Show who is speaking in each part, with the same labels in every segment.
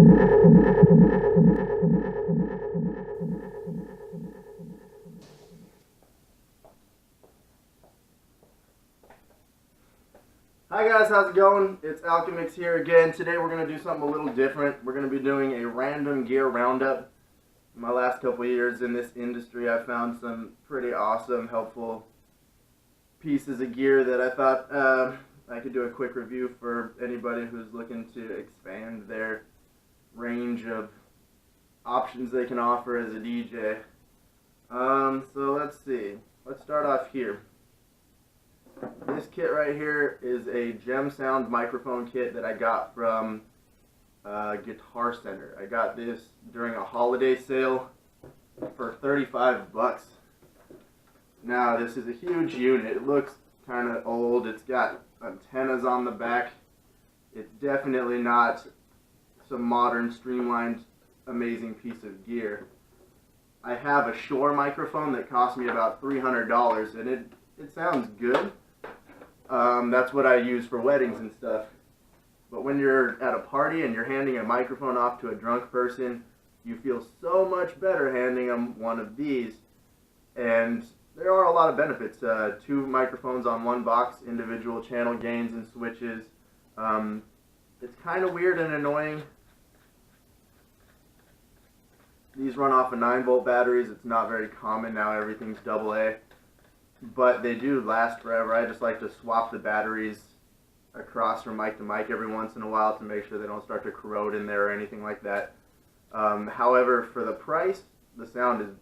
Speaker 1: Hi guys, how's it going? It's Alchemix here again. Today we're going to do something a little different. We're going to be doing a random gear roundup. In my last couple of years in this industry, I found some pretty awesome, helpful pieces of gear that I thought I could do a quick review for anybody who's looking to expand their range of options they can offer as a DJ. So let's see. Let's start off here. This kit right here is a Gem Sound microphone kit that I got from Guitar Center. I got this during a holiday sale for 35 bucks. Now this is a huge unit. It looks kind of old. It's got antennas on the back. It's definitely not some modern, streamlined, amazing piece of gear. I have a Shure microphone that cost me about $300, and it sounds good. That's what I use for weddings and stuff. But when you're at a party and you're handing a microphone off to a drunk person, you feel so much better handing them one of these. And there are a lot of benefits. 2 microphones on one box, individual channel gains and switches. It's kind of weird and annoying. These run off of 9-volt batteries. It's not very common now. Everything's AA. But they do last forever. I just like to swap the batteries across from mic to mic every once in a while to make sure they don't start to corrode in there or anything like that. However, for the price, the sound is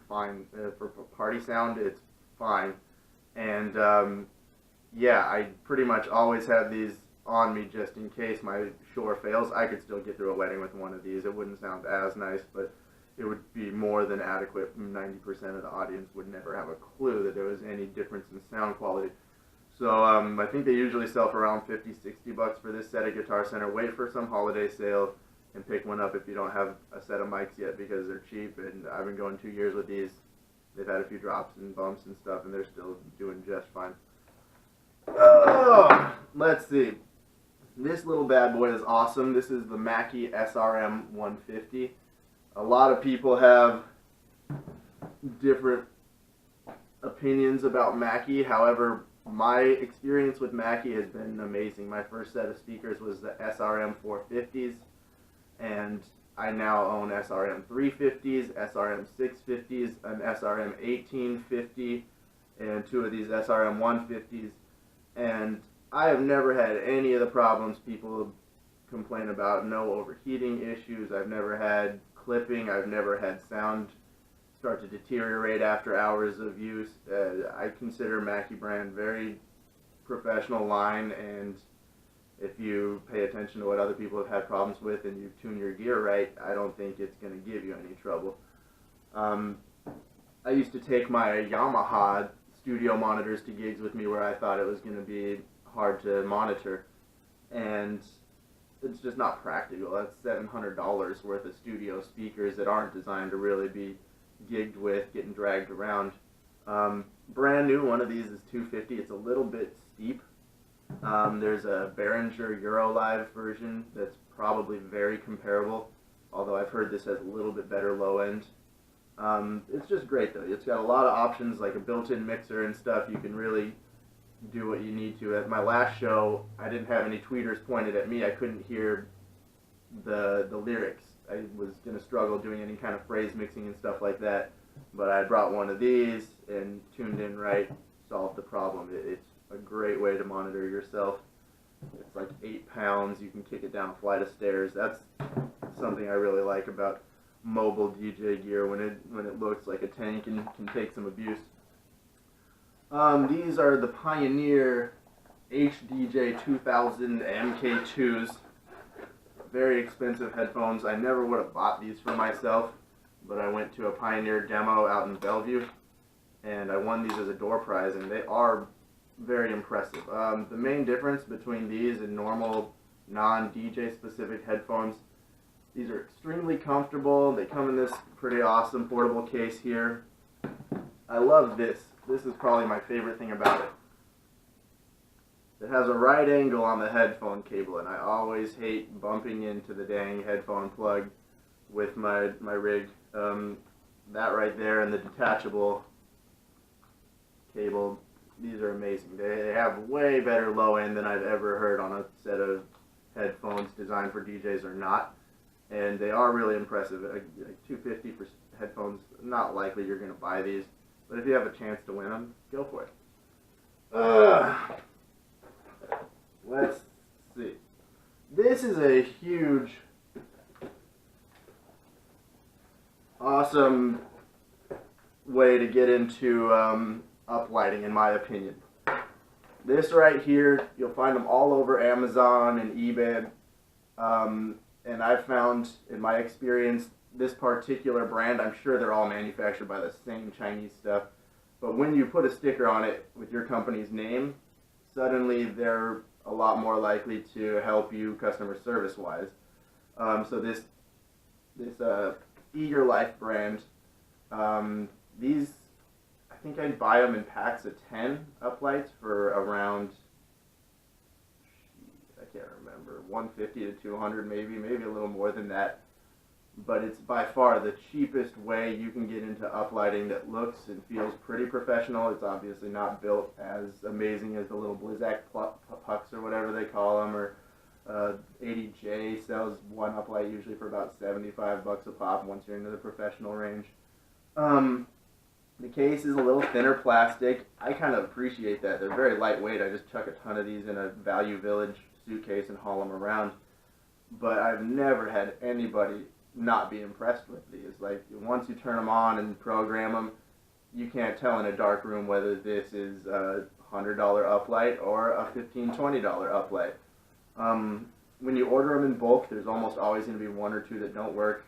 Speaker 1: fine. For party sound, it's fine. And yeah, I pretty much always have these on me just in case my Shure fails. I could still get through a wedding with one of these. It wouldn't sound as nice, but it would be more than adequate. 90% of the audience would never have a clue that there was any difference in sound quality. So I think they usually sell for around 50, 60 bucks for this set at Guitar Center. Wait for some holiday sale and pick one up if you don't have a set of mics yet, because they're cheap, and I've been going 2 years with these. They've had a few drops and bumps and stuff, and they're still doing just fine. Oh, let's see. This little bad boy is awesome. This is the Mackie SRM 150. A lot of people have different opinions about Mackie. However, my experience with Mackie has been amazing. My first set of speakers was the SRM 450s, and I now own SRM 350s, SRM 650s, an SRM 1850, and 2 of these SRM 150s. And I have never had any of the problems people complain about. No overheating issues. I've never had clipping. I've never had sound start to deteriorate after hours of use. I consider Mackie brand very professional line, and if you pay attention to what other people have had problems with and you tune your gear right, I don't think it's going to give you any trouble. I used to take my Yamaha studio monitors to gigs with me where I thought it was going to be hard to monitor, and it's just not practical. That's $700 worth of studio speakers that aren't designed to really be gigged with, getting dragged around. Brand new one of these is $250. It's a little bit steep. There's a Behringer Eurolive version that's probably very comparable, although I've heard this has a little bit better low end. It's just great though. It's got a lot of options, like a built-in mixer and stuff. You can really do what you need to. At my last show, I didn't have any tweeters pointed at me. I couldn't hear the lyrics. I was going to struggle doing any kind of phrase mixing and stuff like that, but I brought one of these and tuned in right, solved the problem. It's a great way to monitor yourself. It's like 8 pounds. You can kick it down a flight of stairs. That's something I really like about mobile DJ gear, when it looks like a tank and can take some abuse. These are the Pioneer HDJ 2000 MK2s. Very expensive headphones. I never would have bought these for myself, but I went to a Pioneer demo out in Bellevue, and I won these as a door prize, and they are very impressive. The main difference between these and normal non-DJ specific headphones, these are extremely comfortable. They come in this pretty awesome portable case here. I love this. This is probably my favorite thing about it. that has a right angle on the headphone cable, and I always hate bumping into the dang headphone plug with my rig. That right there and the detachable cable, these are amazing. They have way better low end than I've ever heard on a set of headphones designed for DJs or not. And they are really impressive. Like $250 for headphones, not likely you're going to buy these, but if you have a chance to win them, go for it. Let's see. This is a huge, awesome way to get into uplighting, in my opinion. This right here, you'll find them all over Amazon and eBay. And I've found, in my experience, this particular brand, I'm sure they're all manufactured by the same Chinese stuff, but when you put a sticker on it with your company's name, suddenly they're a lot more likely to help you customer service wise. So this Eager Life brand, these, I think I'd buy them in packs of 10 uplights for around, I can't remember, 150 to 200 maybe a little more than that. But it's by far the cheapest way you can get into uplighting that looks and feels pretty professional. It's obviously not built as amazing as the little Blizzak pucks or whatever they call them, or 80J sells one uplight usually for about $75 a pop once you're into the professional range. The case is a little thinner plastic. I kind of appreciate that. They're very lightweight. I just chuck a ton of these in a Value Village suitcase and haul them around. But I've never had anybody not be impressed with these. Like, once you turn them on and program them, you can't tell in a dark room whether this is a $100 uplight or a $15, $20 uplight. When you order them in bulk, there's almost always going to be one or two that don't work.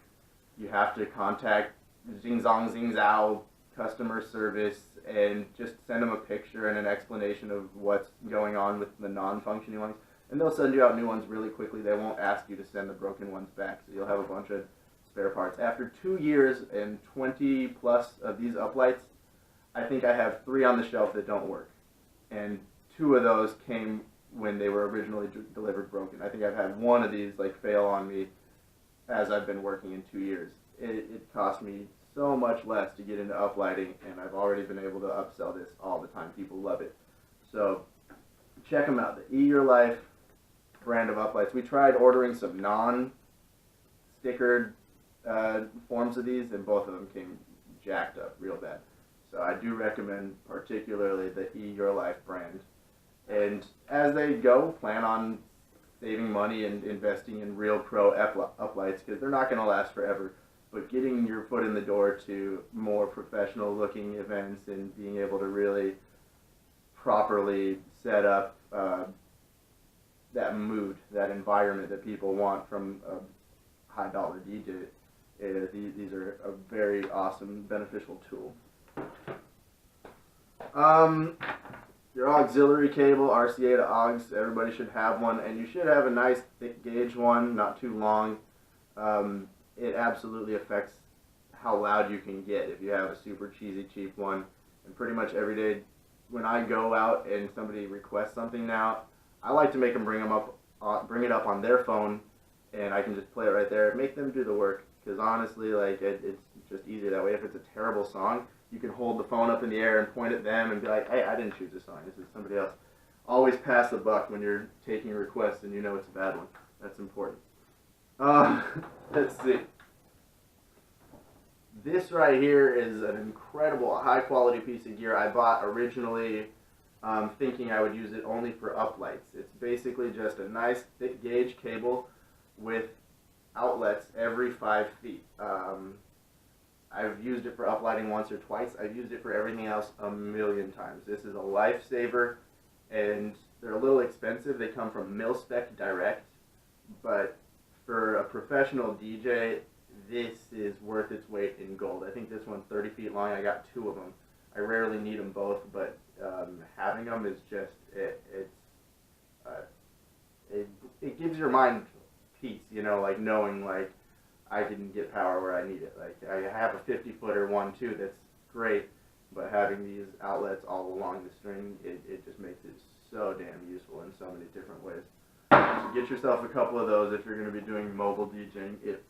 Speaker 1: You have to contact Xing Zong Xing Zhao customer service and just send them a picture and an explanation of what's going on with the non-functioning ones, and they'll send you out new ones really quickly. They won't ask you to send the broken ones back, so you'll have a bunch of spare parts. After 2 years and 20 plus of these uplights, I think I have 3 on the shelf that don't work, and 2 of those came when they were originally delivered broken. I think I've had 1 of these like fail on me as I've been working in 2 years. It cost me so much less to get into uplighting, and I've already been able to upsell this all the time. People love it. So check them out, the Eager Life brand of uplights. We tried ordering some non-stickered forms of these, and both of them came jacked up real bad. So I do recommend particularly the Eager Life brand. And as they go, plan on saving money and investing in real pro uplights, because they're not going to last forever. But getting your foot in the door to more professional looking events and being able to really properly set up that mood, that environment that people want from a high dollar DJ, these are a very awesome, beneficial tool. Your auxiliary cable, RCA to AUX, everybody should have one, and you should have a nice thick gauge one, not too long. It absolutely affects how loud you can get if you have a super cheesy cheap one. And pretty much every day when I go out and somebody requests something now, I like to make them bring it up on their phone, and I can just play it right there. Make them do the work, because honestly, like it's just easier that way. If it's a terrible song, you can hold the phone up in the air and point at them and be like, hey, I didn't choose this song, this is somebody else. Always pass the buck when you're taking requests and you know it's a bad one. That's important. Let's see. This right here is an incredible, high quality piece of gear I bought originally thinking I would use it only for uplights. It's basically just a nice thick gauge cable with outlets every 5 feet. I've used it for uplighting once or twice. I've used it for everything else a million times. This is a lifesaver, and they're a little expensive. They come from Mil-Spec Direct, but for a professional DJ, this is worth its weight in gold. I think this one's 30 feet long. I got 2 of them. I rarely need them both, but having them is just, it gives your mind peace, you know, like knowing like I can get power where I need it. Like I have a 50-footer one too that's great, but having these outlets all along the string, it just makes it so damn useful in so many different ways. So get yourself a couple of those if you're going to be doing mobile DJing. It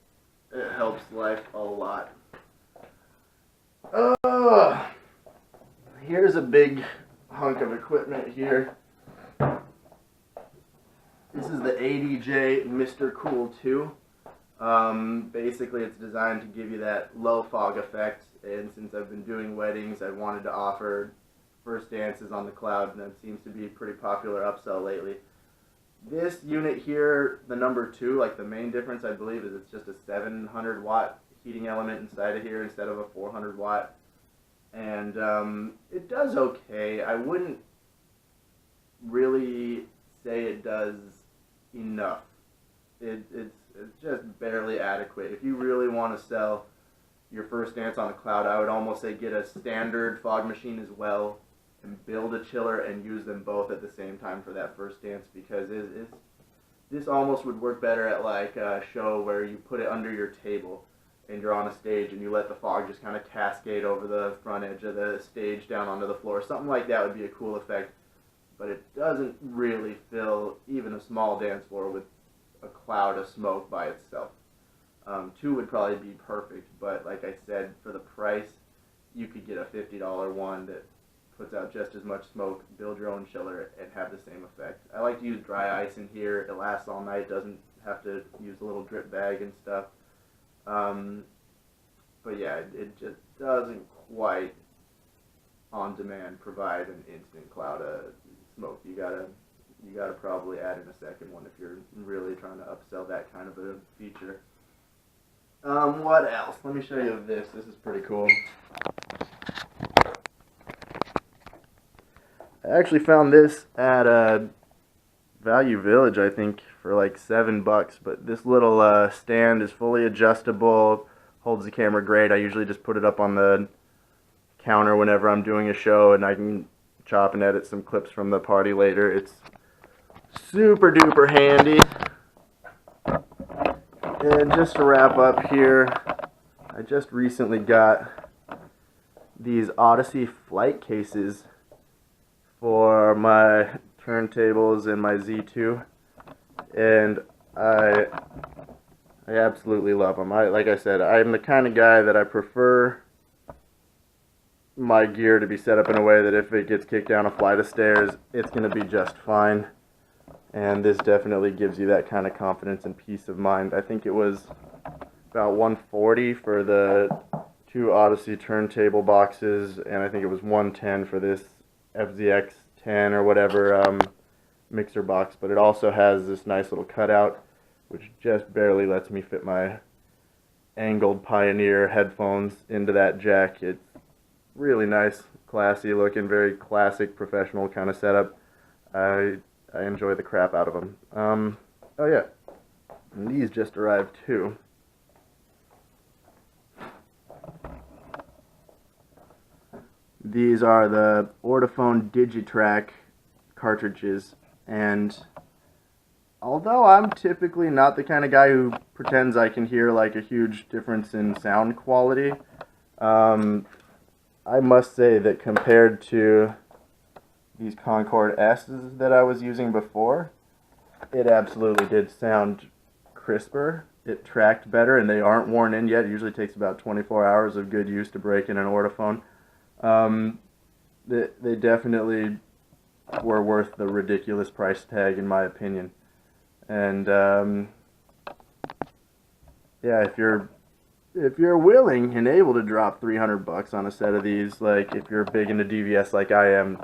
Speaker 1: helps life a lot. Here's a big hunk of equipment here. This is the ADJ Mr. Cool 2. Basically, it's designed to give you that low fog effect, and since I've been doing weddings, I wanted to offer first dances on the cloud, and that seems to be a pretty popular upsell lately. This unit here, the number 2, like the main difference I believe is it's just a 700 watt heating element inside of here instead of a 400 watt. And it does okay. I wouldn't really say it does enough. It's just barely adequate. If you really want to sell your first dance on the cloud, I would almost say get a standard fog machine as well and build a chiller and use them both at the same time for that first dance, because this almost would work better at like a show where you put it under your table and you're on a stage and you let the fog just kind of cascade over the front edge of the stage down onto the floor. Something like that would be a cool effect, but it doesn't really fill even a small dance floor with a cloud of smoke by itself. 2 would probably be perfect, but like I said, for the price, you could get a $50 one that puts out just as much smoke, build your own chiller, and have the same effect. I like to use dry ice in here. It lasts all night, doesn't have to use a little drip bag and stuff. But yeah, it just doesn't quite on demand provide an instant cloud of smoke. You gotta probably add in a second one if you're really trying to upsell that kind of a feature. What else? Let me show you this. This is pretty cool. I actually found this at Value Village, I think, for like $7, but this little stand is fully adjustable, holds the camera great. I usually just put it up on the counter whenever I'm doing a show, and I can chop and edit some clips from the party later. It's super duper handy. And just to wrap up here, I just recently got these Odyssey flight cases for my turntables and my Z2, and I absolutely love them. Like I said, I'm the kind of guy that I prefer my gear to be set up in a way that if it gets kicked down a flight of stairs, it's going to be just fine. And this definitely gives you that kind of confidence and peace of mind. I think it was about $140 for the 2 Odyssey turntable boxes, and I think it was $110 for this FZX 10 or whatever mixer box. But it also has this nice little cutout, which just barely lets me fit my angled Pioneer headphones into that jack. It's really nice, classy looking, very classic professional kind of setup. I enjoy the crap out of them. Oh yeah, and these just arrived too. These are the Ortophone Digitrack cartridges, and although I'm typically not the kind of guy who pretends I can hear like a huge difference in sound quality, I must say that compared to these Concord S's that I was using before, it absolutely did sound crisper. It tracked better, and they aren't worn in yet. It usually takes about 24 hours of good use to break in an Ortophone. They definitely were worth the ridiculous price tag, in my opinion. And yeah, if you're willing and able to drop $300 on a set of these, like if you're big into DVS like I am,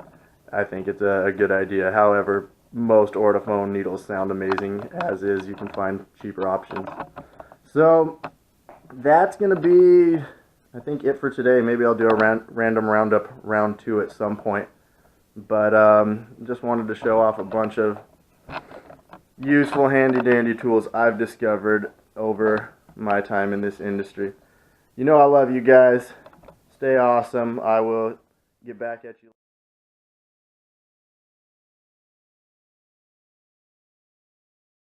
Speaker 1: I think it's a good idea. However, most Ortophone needles sound amazing as is. You can find cheaper options. So that's going to be, I think, it for today. Maybe I'll do a random roundup round 2 at some point. But just wanted to show off a bunch of useful handy-dandy tools I've discovered over my time in this industry. You know I love you guys. Stay awesome. I will get back at you.